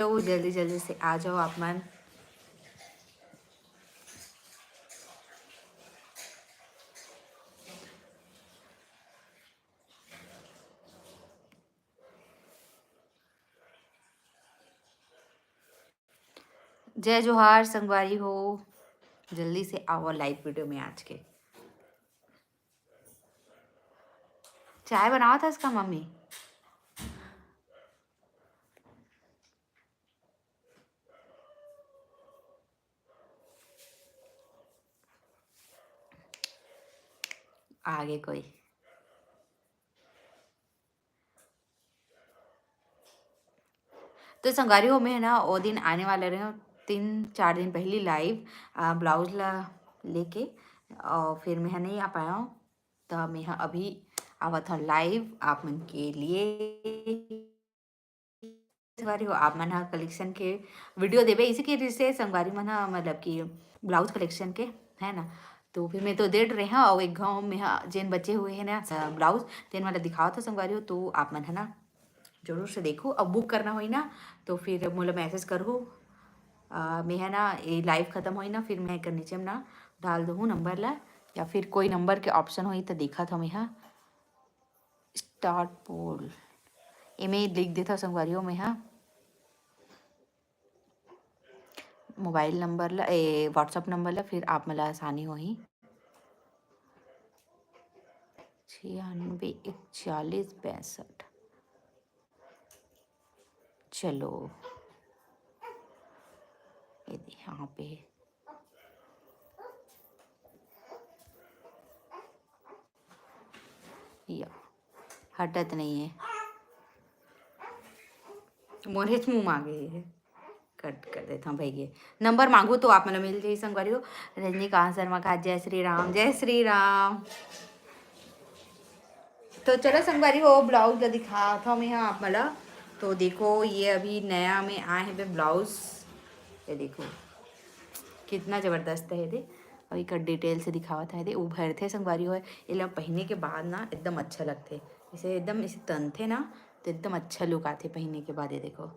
तो जल्दी जल्दी से आ जाओ आप मन। जय जोहार संगवारी हो, जल्दी से आओ लाइव वीडियो में आज के। चाय बनावा था इसका मम्मी। आगे कोई तो संगारी हो में है ना वो दिन आने वाले रहे 3-4 दिन पहले लाइव ब्लाउज ला लेके और फिर मैं नहीं आ पाया हूँ। तो मैं अभी आवत हूँ लाइव आप मन के लिए। संगवारी हो आप मन कलेक्शन के वीडियो देवे इसी के से संगवारी मन मतलब कि ब्लाउज कलेक्शन के है ना। तो फिर मैं तो दे रहे हैं और एक गाँव में जेन बचे हुए हैं ना ब्लाउज तेन वाला दिखाओ था संगवारी हो। तो आप मन है ना जरूर से देखो। अब बुक करना हो ना तो फिर मोला मैसेज करो। मैं है ना ये लाइव ख़त्म हो ना फिर मैं कर नीचे में ना डाल दूँ नंबर ला या फिर कोई नंबर के ऑप्शन हो तो देखा था मैं स्टार्ट पोल एमे लिख देता संगवारी हो मैं मोबाइल नंबर ला व्हाट्सअप नंबर ला फिर आप मला आसानी हो ही 96 41 62। चलो ये यहाँ पे या हटत नहीं है मोरे मुँह मांगे है कट कर देता हूँ भाई। ये नंबर मांगू तो आप मतलब मिल जाइए संगवारी हो। रजनीकांत शर्मा का जय श्री राम जय श्री राम। तो चलो संगवारी हो ब्लाउज दिखा था मैं आप मला। तो देखो ये अभी नया में आए हैं ब्लाउज। ये देखो कितना ज़बरदस्त है दे। अभी का डिटेल से दिखावा था दे वो भर थे संगवारी हो। ये लोग पहनने के बाद ना एकदम अच्छा लगते इसे एकदम इसे तन थे ना तो एकदम अच्छा लुक आते पहनने के बाद। ये देखो